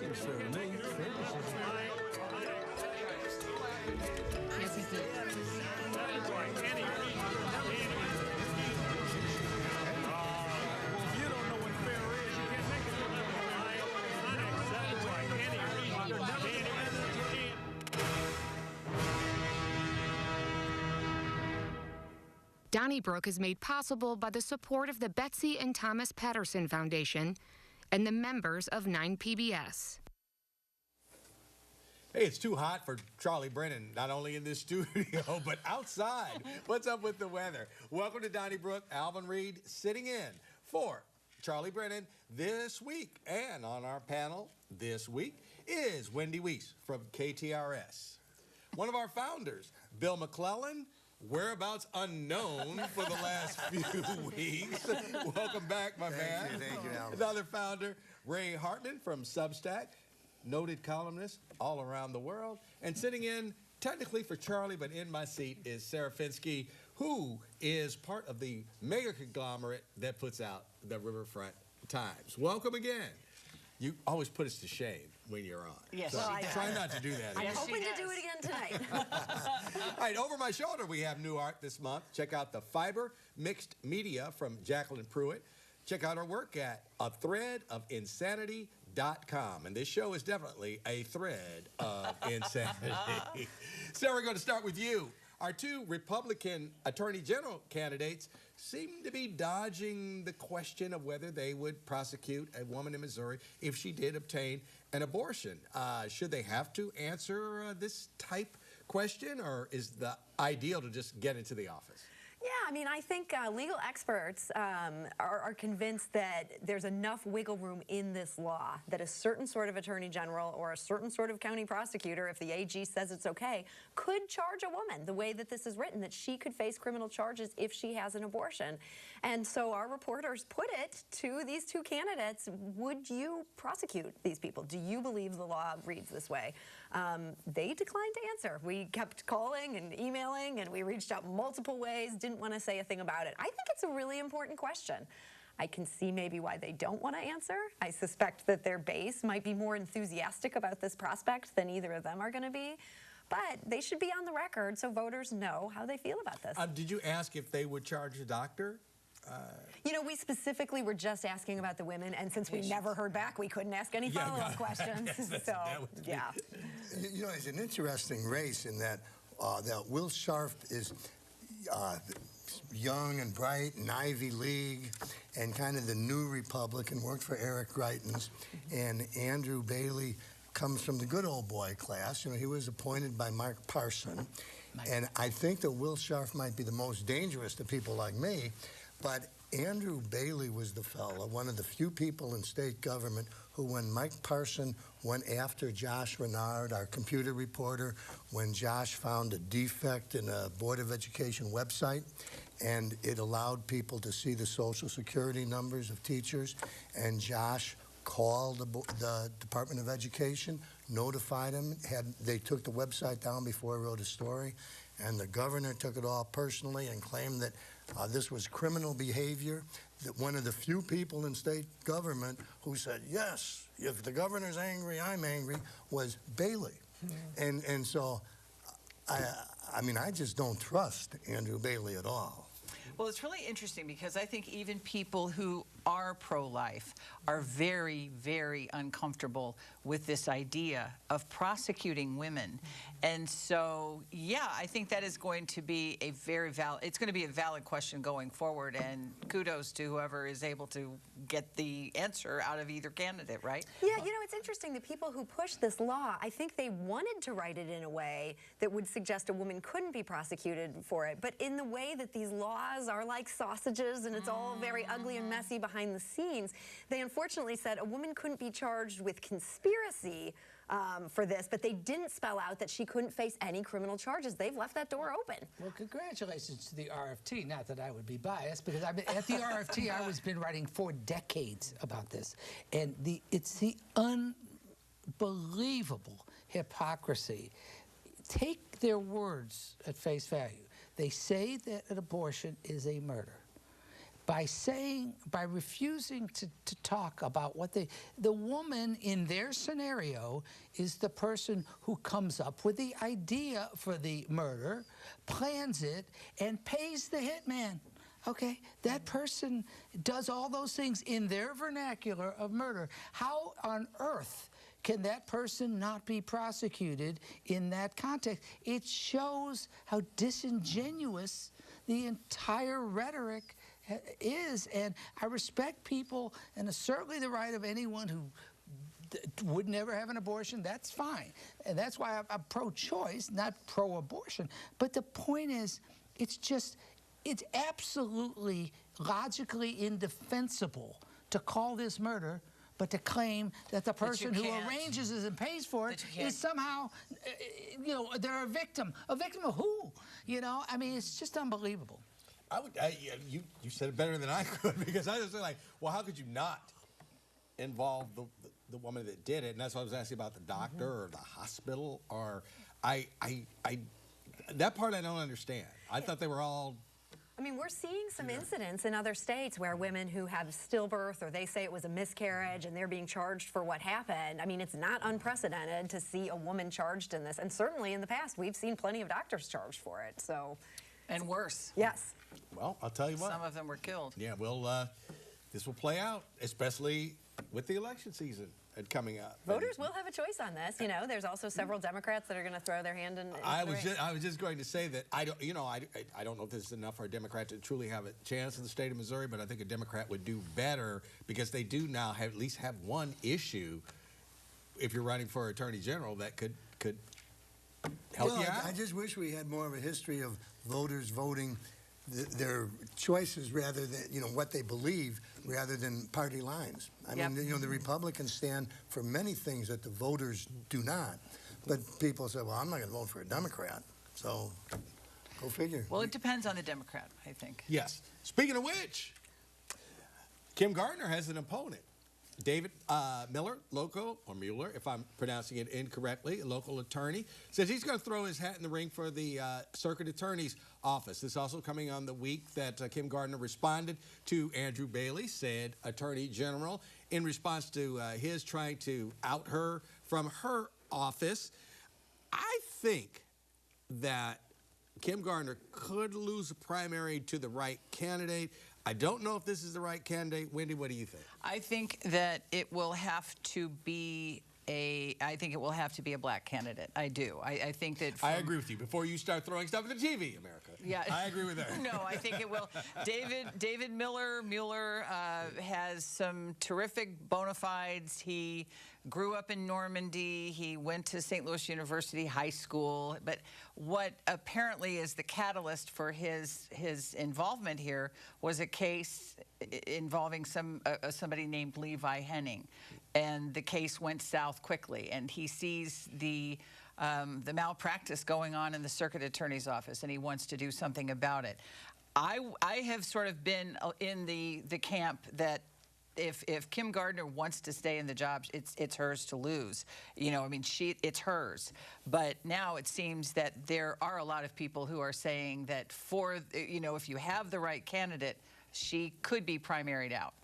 seems fair to me. Donnybrook is made possible by the support of the Betsy and Thomas Patterson Foundation and the members of 9PBS. Hey, it's too hot for Charlie Brennan, not only in this studio, but outside. What's up with the weather? Welcome to Donnybrook. Alvin, Reid sitting in for Charlie Brennan this week. And on our panel this week is Wendy Wiese from KTRS. One of our founders, Bill McClellan, whereabouts unknown for the last few weeks. Welcome back, my man. Thank you, Alvin. Another founder, Reid Hartmann from Substack, noted columnist all around the world. And sitting in, technically for Charlie, but in my seat is Sarah Fenske, who is part of the mega conglomerate that puts out the Riverfront Times. Welcome again. You always put us to shame when you're on. Yes, so well, try not to do that. I'm hoping to do it again tonight. All right, over my shoulder, we have new art this month. Check out the Fiber Mixed Media from Jacqueline Pruitt. Check out our work at athreadofInsanity.com. And this show is definitely a thread of insanity. Sarah, we're going to start with you. Our two Republican Attorney General candidates seem to be dodging the question of whether they would prosecute a woman in Missouri if she did obtain an abortion. Should they have to answer this type question, or is the ideal to just get into the office? Yeah, I mean, I think legal experts are convinced that there's enough wiggle room in this law that a certain sort of attorney general or a certain sort of county prosecutor, if the AG says it's okay, could charge a woman the way that this is written, that she could face criminal charges if she has an abortion. And so our reporters put it to these two candidates, would you prosecute these people? Do you believe the law reads this way? They declined to answer. We kept calling and emailing, and we reached out multiple ways, didn't want to say a thing about it. I think it's a really important question. I can see maybe why they don't want to answer. I suspect that their base might be more enthusiastic about this prospect than either of them are going to be. But they should be on the record so voters know how they feel about this. Did you ask if they would charge a doctor? You know, we specifically were just asking about the women, and since we never heard back, we couldn't ask any follow-up questions. So, yeah. You know, it's an interesting race in that that Will Scharf is young and bright and Ivy League and kind of the new Republican, worked for Eric Greitens, and Andrew Bailey comes from the good old boy class. You know, he was appointed by Mark Parson, and I think that Will Scharf might be the most dangerous to people like me. But Andrew Bailey was the fellow, one of the few people in state government who, when Mike Parson went after Josh Renard, our computer reporter, when Josh found a defect in a Board of Education website, and it allowed people to see the Social Security numbers of teachers, and Josh called the Department of Education, notified him, they took the website down before I wrote a story, and the governor took it all personally and claimed that this was criminal behavior, that one of the few people in state government who said, yes, if the governor's angry, I'm angry, was Bailey. And so, I mean, I just don't trust Andrew Bailey at all. Well, it's really interesting because I think even people who are pro-life are very, very uncomfortable with this idea of prosecuting women. And so, yeah, I think that is going to be a very valid, it's going to be a valid question going forward, and kudos to whoever is able to get the answer out of either candidate, right? Yeah, you know, it's interesting, the people who pushed this law, I think they wanted to write it in a way that would suggest a woman couldn't be prosecuted for it, but in the way that these laws are like sausages and it's all very ugly and messy behind the scenes, they unfortunately said a woman couldn't be charged with conspiracy for this, but they didn't spell out that she couldn't face any criminal charges. They've left that door open. Well, congratulations to the RFT. Not that I would be biased, because I've been at the RFT. I've been writing for decades about this, and it's the unbelievable hypocrisy. Take their words at face value. They say that an abortion is a murder, by refusing to talk about what the woman in their scenario is the person who comes up with the idea for the murder, plans it, and pays the hitman. Okay, that person does all those things in their vernacular of murder. How on earth can that person not be prosecuted in that context? It shows how disingenuous the entire rhetoric is. And I respect people, and certainly the right of anyone who would never have an abortion. That's fine. And that's why I'm pro-choice, not pro-abortion. But the point is, it's absolutely logically indefensible to call this murder, but to claim that the person who arranges it and pays for it is somehow, you know, they're a victim. A victim of who? You know, I mean, it's just unbelievable. You said it better than I could, because I was like, well, how could you not involve the woman that did it? And that's why I was asking about the doctor or the hospital. Or that part I don't understand. I thought they were all. I mean, we're seeing some incidents in other states where women who have stillbirth, or they say it was a miscarriage, and they're being charged for what happened. I mean, it's not unprecedented to see a woman charged in this. And certainly in the past, we've seen plenty of doctors charged for it. So, and worse. Yes. Well, I'll tell you what. Some of them were killed. Yeah, well, this will play out, especially with the election season coming up. Voters will have a choice on this. You know, there's also several Democrats that are going to throw their hand in. I was just going to say that I don't know if this is enough for a Democrat to truly have a chance in the state of Missouri, but I think a Democrat would do better, because they do now at least have one issue, if you're running for Attorney General, that could help you out. I just wish we had more of a history of voters voting their choices rather than, you know, what they believe, rather than party lines. I mean, you know, the Republicans stand for many things that the voters do not. But people say, well, I'm not going to vote for a Democrat. So go figure. Well, it depends on the Democrat, I think. Yes. Speaking of which, Kim Gardner has an opponent. David Mueller, Mueller, if I'm pronouncing it incorrectly, a local attorney, says he's going to throw his hat in the ring for the circuit attorney's office. This is also coming on the week that Kim Gardner responded to Andrew Bailey, said Attorney General, in response to his trying to out her from her office. I think that Kim Gardner could lose a primary to the right candidate. I don't know if this is the right candidate. Wendy, what do you think? I think that it will have to be a black candidate. I do. I think that. I agree with you. Before you start throwing stuff at the TV, America. Yeah. I agree with that. No, I think it will. David Mueller has some terrific bona fides. He grew up in Normandy. He went to St. Louis University High School. But what apparently is the catalyst for his involvement here was a case involving somebody named Levi Henning. And the case went south quickly. And he sees the malpractice going on in the circuit attorney's office, and he wants to do something about it. I have sort of been in the camp that if Kim Gardner wants to stay in the job, it's hers to lose. You know, I mean, it's hers. But now it seems that there are a lot of people who are saying that if you have the right candidate, she could be primaried out.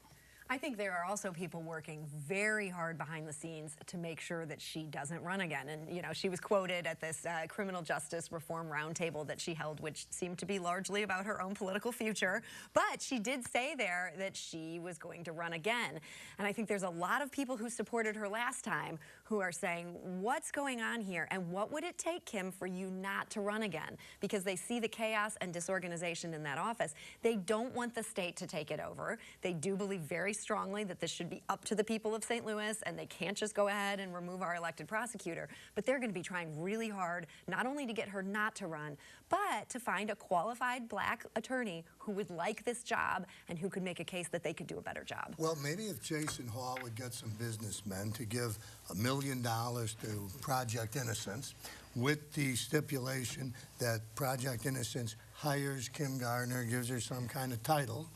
I think there are also people working very hard behind the scenes to make sure that she doesn't run again. And, you know, she was quoted at this criminal justice reform roundtable that she held, which seemed to be largely about her own political future. But she did say there that she was going to run again. And I think there's a lot of people who supported her last time who are saying, what's going on here? And what would it take, Kim, for you not to run again? Because they see the chaos and disorganization in that office. They don't want the state to take it over. They do believe very strongly that this should be up to the people of St. Louis, and they can't just go ahead and remove our elected prosecutor. But they're going to be trying really hard, not only to get her not to run, but to find a qualified black attorney who would like this job and who could make a case that they could do a better job. Well, maybe if Jason Hall would get some businessmen to give $1 million to Project Innocence, with the stipulation that Project Innocence hires Kim Gardner, gives her some kind of title,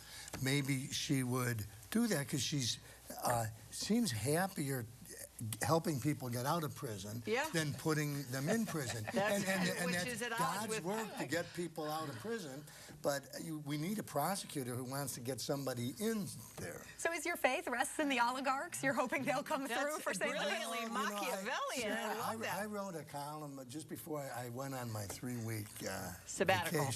maybe she would do that, because she's seems happier helping people get out of prison than putting them in prison. That's and which that's is at odds God's with work to get people out of prison, but we need a prosecutor who wants to get somebody in there. So is your faith rests in the oligarchs? You're hoping they'll come through for St. Louis? Brilliantly Machiavellian. I love that. I wrote a column just before I went on my 3-week sabbatical,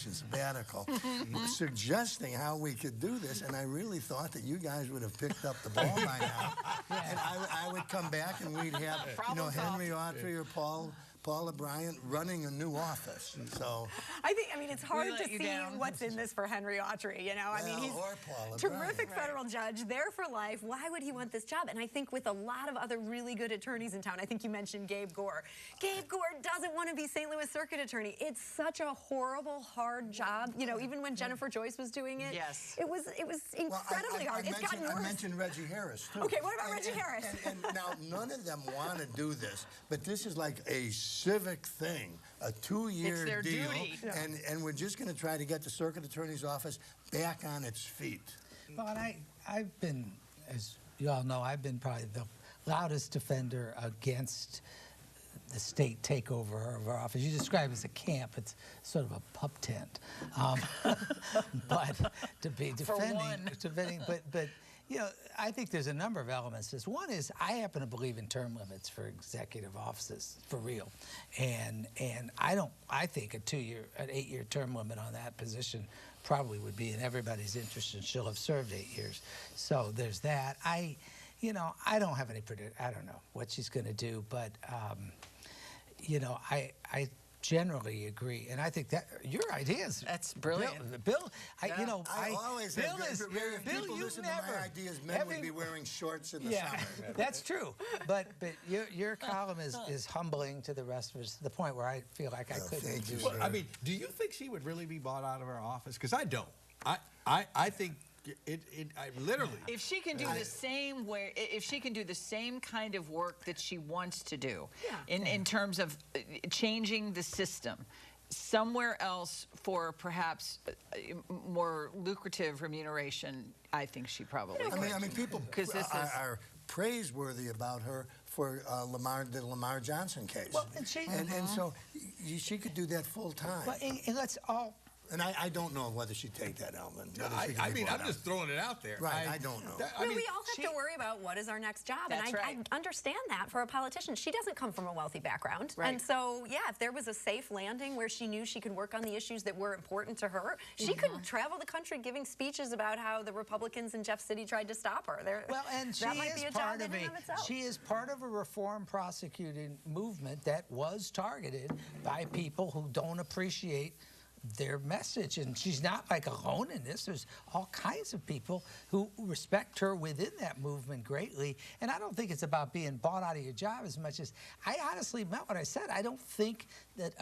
suggesting how we could do this, and I really thought that you guys would have picked up the ball by now. And I would come back and we'd have, Henry Autry or Paula Bryant running a new office. So I mean, it's hard to see what's in this for Henry Autry. I mean, he's a terrific federal judge, there for life. Why would he want this job? And I think with a lot of other really good attorneys in town, I think you mentioned Gabe Gore. Gabe Gore doesn't want to be St. Louis Circuit Attorney. It's such a horrible, hard job. Even when Jennifer Joyce was doing it, it was incredibly hard. It's gotten worse. I mentioned Reggie Harris, too. Okay, what about Reggie Harris? And now, none of them want to do this, but this is like a civic thing, a 2-year deal, and we're just going to try to get the Circuit Attorney's Office back on its feet. Well, and I've been, as you all know, I've been probably the loudest defender against the state takeover of our office. You describe it as a camp. It's sort of a pup tent. But to be defending, but I think there's a number of elements to this. One is I happen to believe in term limits for executive offices, for real. And I think an 8-year term limit on that position probably would be in everybody's interest, and she'll have served 8 years. So there's that. I don't have any I don't know what she's going to do, but I generally agree, and I think that your ideas. That's brilliant. Bill, I always Bill have if people listen to my ideas, men would be wearing shorts in the summer. That's true. But your column is humbling to the rest of us, to the point where I feel like I couldn't do it. Well, I mean, do you think she would really be bought out of her office? Because I don't. I think I literally. If she can do if she can do the same kind of work that she wants to do, in terms of changing the system somewhere else for perhaps more lucrative remuneration, I think she probably could. I mean, people are praiseworthy about her for the Lamar Johnson case. Well, and so she could do that full time. Well, and let's all. And I don't know whether she'd take that, Alvin. I mean, I'm just throwing it out there. Right, I don't know. We all have to worry about what is our next job. And I understand that for a politician. She doesn't come from a wealthy background. Right. And so, if there was a safe landing where she knew she could work on the issues that were important to her, she could travel the country giving speeches about how the Republicans in Jeff City tried to stop her. And she is part of a reform prosecuting movement that was targeted by people who don't appreciate their message, and she's not like alone in this. There's all kinds of people who respect her within that movement greatly, and I don't think it's about being bought out of your job as much as I honestly meant what I said. I don't think that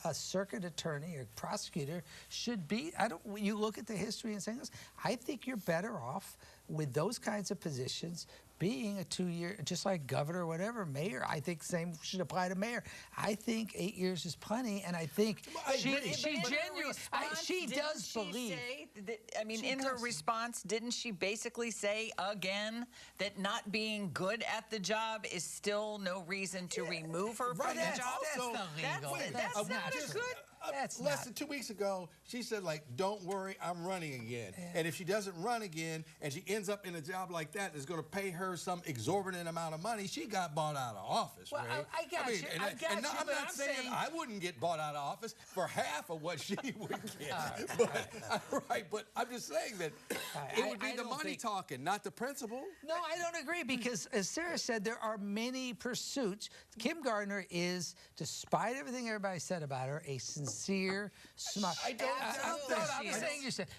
a circuit attorney or prosecutor should be. You look at the history and say this. I think you're better off with those kinds of positions being a 2-year, just like governor or whatever, mayor. I think same should apply to mayor. I think 8 years is plenty, and I think she does believe. In her response, didn't she basically say again that not being good at the job is still no reason to remove her from the job? That's not a good. Less than 2 weeks ago, she said, don't worry, I'm running again. Yeah. And if she doesn't run again and she ends up in a job like that that's going to pay her some exorbitant amount of money, she got bought out of office, well, right? I got you. I'm not saying I wouldn't get bought out of office for half of what she would get. But I'm just saying that it would be the money talking, not the principle. No, I don't agree, because as Sarah said, there are many pursuits. Kim Gardner is, despite everything everybody said about her, a sincere, smart.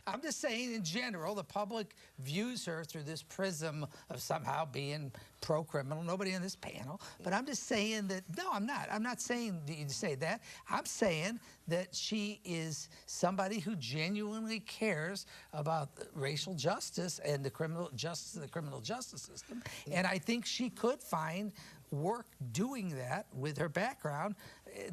I'm just saying in general, the public views her through this prism of somehow being pro-criminal. Nobody on this panel. But I'm just saying that, no, I'm not. I'm not saying that you say that. I'm saying that she is somebody who genuinely cares about racial justice and the criminal justice system. And I think she could find work doing that with her background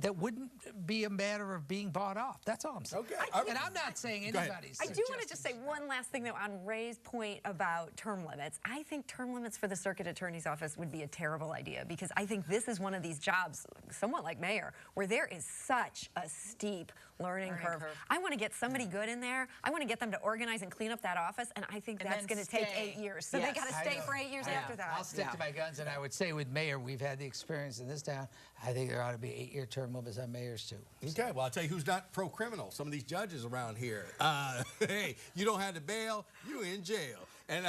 that wouldn't be a matter of being bought off. That's all I'm saying. Okay. And I'm not saying Go ahead. anybody's. I do want to just say one last thing, though, on Ray's point about term limits. I think term limits for the circuit attorney's office would be a terrible idea, because I think this is one of these jobs, somewhat like mayor, where there is such a steep learning curve. I want to get somebody good in there. I want to get them to organize and clean up that office, and I think that's going to take 8 years. So they got to stay for 8 years after that. I'll stick to my guns, and I would say with mayor, we've had the experience in this town. I think there ought to be 8-year term limits on mayors too. Okay, well, I'll tell you who's not pro-criminal. Some of these judges around here. Hey, you don't have to bail, you in jail. And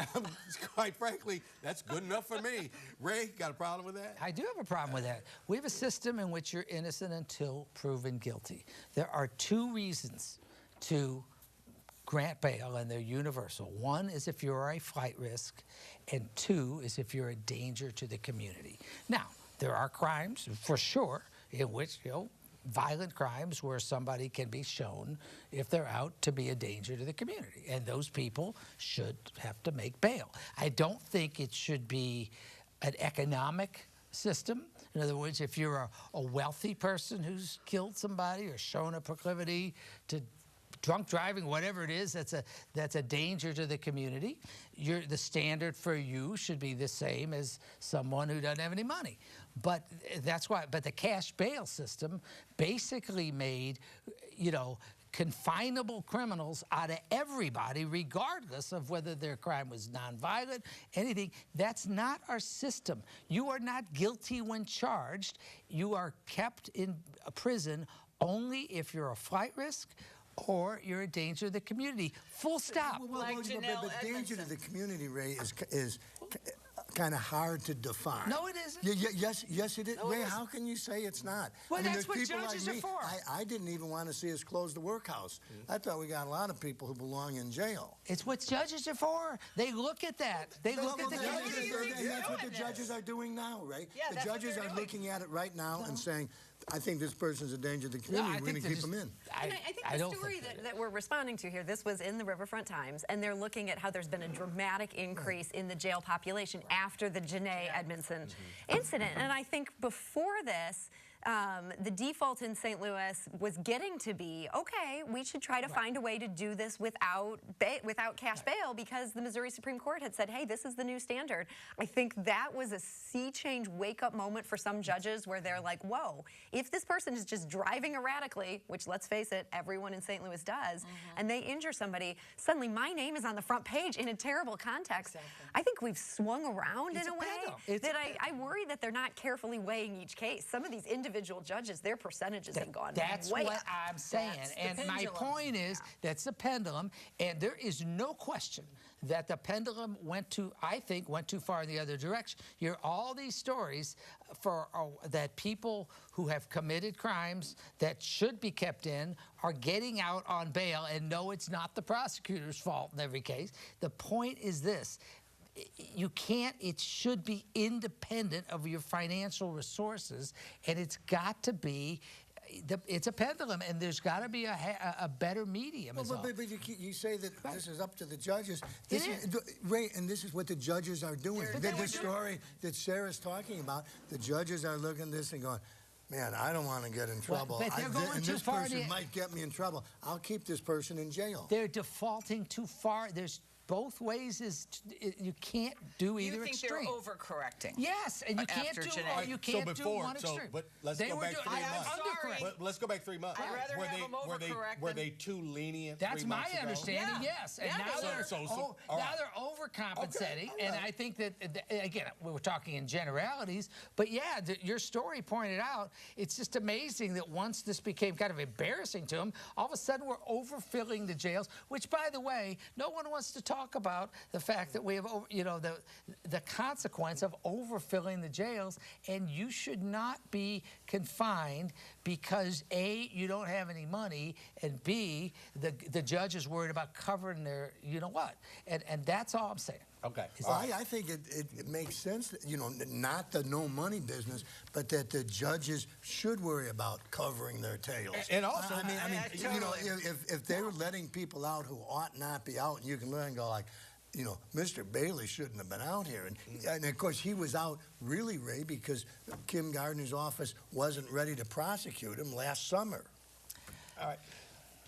quite frankly, that's good enough for me. Ray, got a problem with that? I do have a problem with that. We have a system in which you're innocent until proven guilty. There are 2 reasons to grant bail, and they're universal. 1 is if you're a flight risk, and 2 is if you're a danger to the community. Now, there are crimes, for sure, in which, violent crimes where somebody can be shown, if they're out, to be a danger to the community. And those people should have to make bail. I don't think it should be an economic system. In other words, if you're a wealthy person who's killed somebody or shown a proclivity to drunk driving, whatever it is, that's a danger to the community. The standard for you should be the same as someone who doesn't have any money. But that's why. But the cash bail system basically made, confinable criminals out of everybody, regardless of whether their crime was nonviolent, anything. That's not our system. You are not guilty when charged. You are kept in a prison only if you're a flight risk or you're a danger to the community. Full stop. But danger to the community, Ray, is kind of hard to define. No, it isn't. Yes, it is. No, Ray, it how can you say it's not? Well, that's there's what people judges like are me. for. I didn't even want to see us close the workhouse. I thought we got a lot of people who belong in jail. It's what judges are for. They look at that. They look at the And that's what the judges are doing now, right? Yeah, the judges are looking at it right now and saying, I think this person's a danger to the community. We're going to keep them in. I think the story that we're responding to here, this was in the Riverfront Times, and they're looking at how there's been a dramatic increase in the jail population after the Janae Edmondson incident. And I think before this, the default in St. Louis was getting to be, okay, we should try to find a way to do this without cash bail, because the Missouri Supreme Court had said, hey, this is the new standard. I think that was a sea change wake-up moment for some judges where they're like, whoa, if this person is just driving erratically, which, let's face it, everyone in St. Louis does, and they injure somebody, suddenly my name is on the front page in a terrible context. I think we've swung around in a way that I worry that they're not carefully weighing each case. Some of these individual judges, their percentages have gone That's way what up. I'm saying. And my point is, that's the pendulum, and there is no question that the pendulum went too far in the other direction. You hear all these stories that people who have committed crimes that should be kept in are getting out on bail, and no, it's not the prosecutor's fault in every case. The point is this. It should be independent of your financial resources, and it's got to be, it's a pendulum, and there's got to be a better medium. But you say that this is up to the judges. Ray, and this is what the judges are doing. The story that Sarah's talking about, the judges are looking at this and going, man, I don't want to get in trouble. But they're going too far. This person might get me in trouble. I'll keep this person in jail. They're defaulting too far. There's both ways. You can't do either extreme. You think they're overcorrecting? Yes, and you can't do one extreme. But let's go back 3 months. Sorry. Let's go back 3 months. I'd rather have them overcorrect. Were they too lenient? That's 3 my months ago? understanding. Yes, and now they're overcompensating. And I think that again, we're talking in generalities, but yeah, your story pointed out. It's just amazing that once this became kind of embarrassing to them, all of a sudden we're overfilling the jails. Which, by the way, no one wants to talk about the fact that we have, the consequence of overfilling the jails, and you should not be confined because A, you don't have any money, and B, the judge is worried about covering their, and that's all I'm saying. Okay. Well, I think it makes sense that, not the no money business, but that the judges should worry about covering their tails. And also, if they're letting people out who ought not be out, you can learn and go like, you know, Mr. Bailey shouldn't have been out here. And of course, he was out really, Ray, because Kim Gardner's office wasn't ready to prosecute him last summer. All right.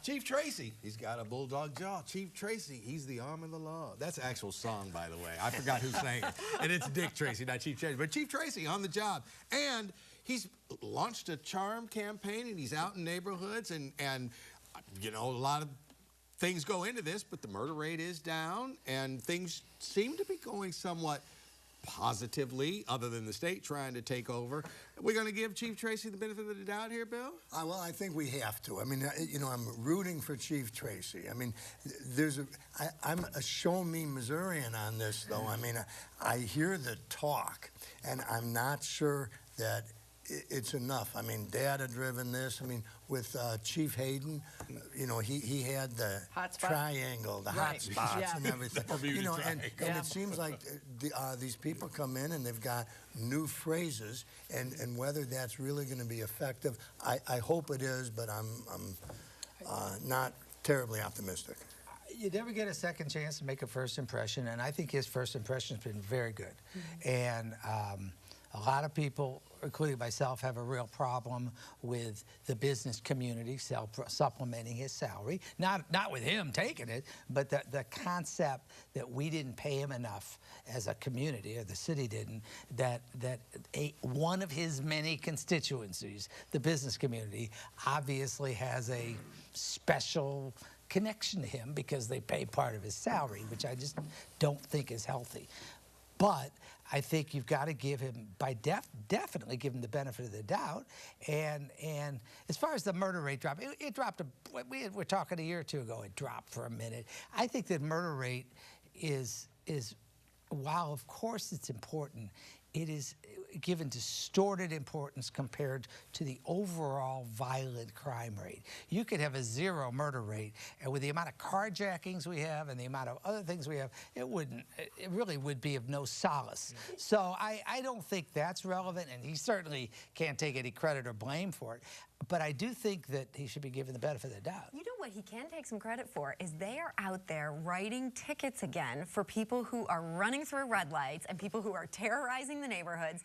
Chief Tracy, he's got a bulldog jaw. Chief Tracy, he's the arm of the law. That's an actual song, by the way. I forgot who sang it. And it's Dick Tracy, not Chief Tracy. But Chief Tracy on the job. And he's launched a charm campaign, and he's out in neighborhoods. And you know, a lot of things go into this, but the murder rate is down, and things seem to be going somewhat positively, other than the state trying to take over. We're going to give Chief Tracy the benefit of the doubt here, Bill? Well, I think we have to. I mean, you know, I'm rooting for Chief Tracy. I mean, I'm a show me Missourian on this, though. I mean, I hear the talk, and I'm not sure that it's enough. I mean, data-driven this. I mean, with Chief Hayden, you know, he had the triangle, the hot spots and everything. You know, and it seems like these people come in and they've got new phrases, and whether that's really going to be effective, I hope it is, but I'm not terribly optimistic. You never get a second chance to make a first impression, and I think his first impression has been very good. And a lot of people, including myself, have a real problem with the business community supplementing his salary. Not with him taking it, but the concept that we didn't pay him enough as a community, or the city didn't, that one of his many constituencies, the business community, obviously has a special connection to him because they pay part of his salary, which I just don't think is healthy. But I think you've got to give him, definitely give him the benefit of the doubt. And as far as the murder rate drop, it dropped. We were talking a year or two ago. It dropped for a minute. I think the murder rate is while of course it's important, it is given distorted importance compared to the overall violent crime rate. You could have a 0 murder rate, and with the amount of carjackings we have and the amount of other things we have, it really would be of no solace. So I don't think that's relevant, and he certainly can't take any credit or blame for it. But I do think that he should be given the benefit of the doubt. You know what he can take some credit for is they are out there writing tickets again for people who are running through red lights and people who are terrorizing the neighborhoods.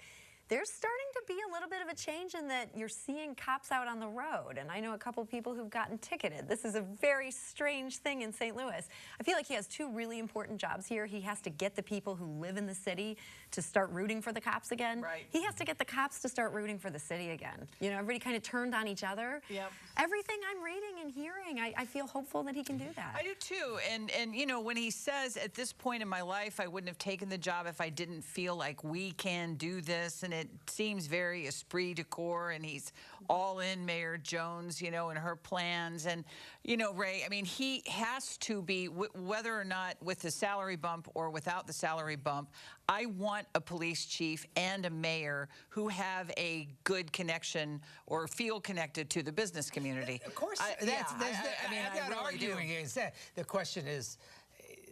There's starting to be a little bit of a change in that you're seeing cops out on the road. And I know a couple of people who've gotten ticketed. This is a very strange thing in St. Louis. I feel like he has 2 really important jobs here. He has to get the people who live in the city to start rooting for the cops again. Right. He has to get the cops to start rooting for the city again. You know, everybody kind of turned on each other. Yep. Everything I'm reading and hearing, I feel hopeful that he can do that. I do too. And you know, when he says, at this point in my life, I wouldn't have taken the job if I didn't feel like we can do this, and it seems very esprit de corps, and he's all in Mayor Jones, you know, and her plans. And, you know, Ray, I mean, he has to be, whether or not with the salary bump or without the salary bump, I want a police chief and a mayor who have a good connection or feel connected to the business community. Of course, I mean, I'm not arguing against that. The question is,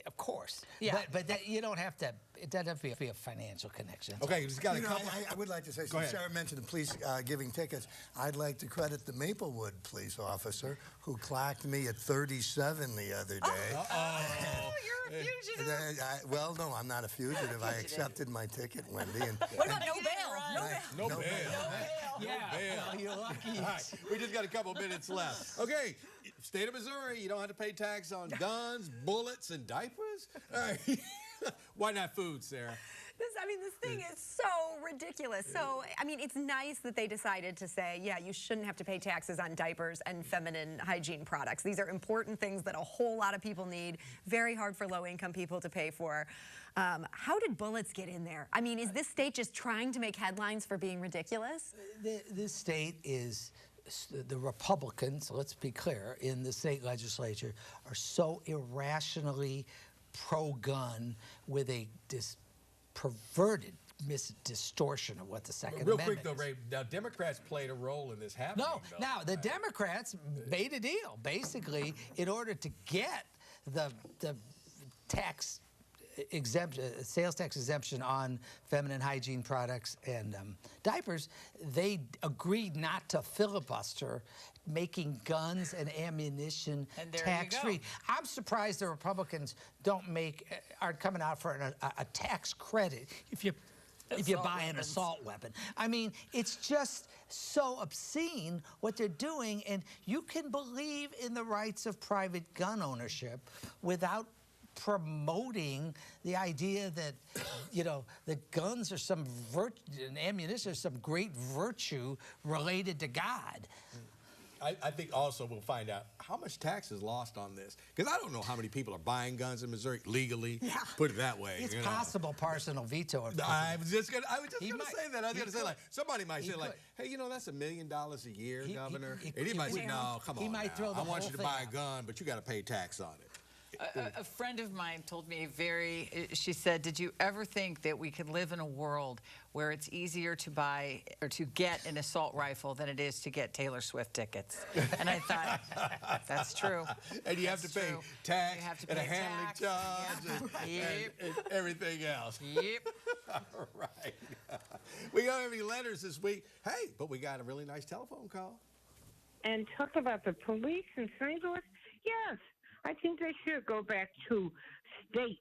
of course. Yeah. But that, you don't have to, it doesn't have to be a financial connection. Okay, we've got a You know, couple. I would like to say, Go since ahead. Sarah mentioned the police giving tickets, I'd like to credit the Maplewood police officer who clocked me at 37 the other day. Oh, you're a fugitive. Well, no, I'm not a fugitive. I accepted my ticket, Wendy. And, What about no bail? No bail. Yeah, well, you're lucky. All right, we just got a couple minutes left. Okay, state of Missouri, you don't have to pay tax on guns, bullets, and diapers? All right. Why not food, Sarah? This thing is so ridiculous. So, I mean, it's nice that they decided to say, yeah, you shouldn't have to pay taxes on diapers and feminine hygiene products. These are important things that a whole lot of people need. Very hard for low-income people to pay for. How did bullets get in there? I mean, is this state just trying to make headlines for being ridiculous? This state is, the Republicans, let's be clear, in the state legislature are so irrationally pro-gun with a perverted distortion of what the Second Amendment Real quick, though, Ray, now Democrats played a role in this happening. No, though. now the Democrats made a deal, basically, in order to get the tax sales tax exemption on feminine hygiene products and diapers, they agreed not to filibuster making guns and ammunition tax-free. I'm surprised the Republicans aren't coming out for a tax credit if you buy an assault weapon. I mean, it's just so obscene what they're doing, and you can believe in the rights of private gun ownership without promoting the idea that, you know, that guns are some virtue and ammunition is some great virtue related to God. I think also we'll find out how much tax is lost on this. Because I don't know how many people are buying guns in Missouri legally. Yeah. Put it that way. It's possible personal veto. I was just gonna say that. I was gonna say, like, somebody might say, like, hey, you know, that's $1 million a year, Governor. And he might say, no, come on. I want you to buy a gun, but you got to pay tax on it. A friend of mine told me she said, did you ever think that we could live in a world where it's easier to buy or to get an assault rifle than it is to get Taylor Swift tickets? And I thought, that's true. And you have to pay tax and a handling charge and everything else. Yep. All right. We don't have any letters this week. Hey, but we got a really nice telephone call. And talk about the police in St. Louis. Yes. I think they should go back to state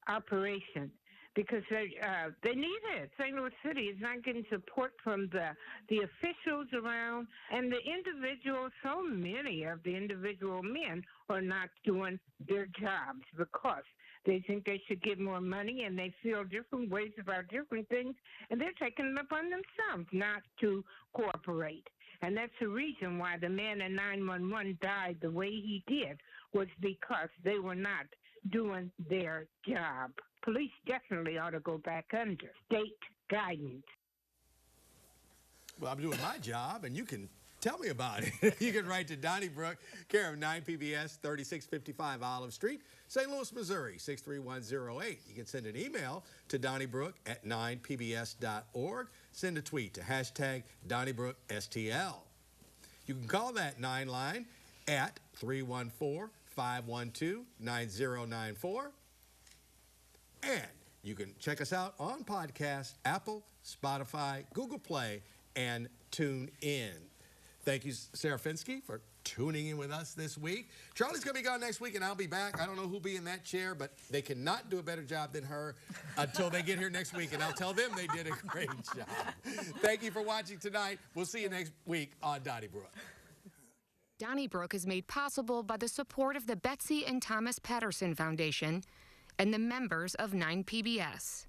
operation because they need it. St. Louis City is not getting support from the officials around, and the individuals, so many of the individual men are not doing their jobs because they think they should get more money, and they feel different ways about different things, and they're taking it upon themselves not to cooperate. And that's the reason why the man in 911 died the way he did, was because they were not doing their job. Police definitely ought to go back under state guidance. Well, I'm doing my job, and you can tell me about it. You can write to Donnybrook, care of 9 PBS, 3655 Olive Street, St. Louis, Missouri, 63108. You can send an email to Donnybrook at 9pbs.org. Send a tweet to hashtag DonnybrookSTL. You can call that 9 line at 314-512-9094. And you can check us out on podcasts, Apple, Spotify, Google Play, and Tune In. Thank you, Sarah Fenske, for tuning in with us this week. Charlie's going to be gone next week, and I'll be back. I don't know who'll be in that chair, but they cannot do a better job than her until they get here next week, and I'll tell them they did a great job. Thank you for watching tonight. We'll see you next week on Donnybrook. Donnybrook is made possible by the support of the Betsy and Thomas Patterson Foundation and the members of 9 PBS.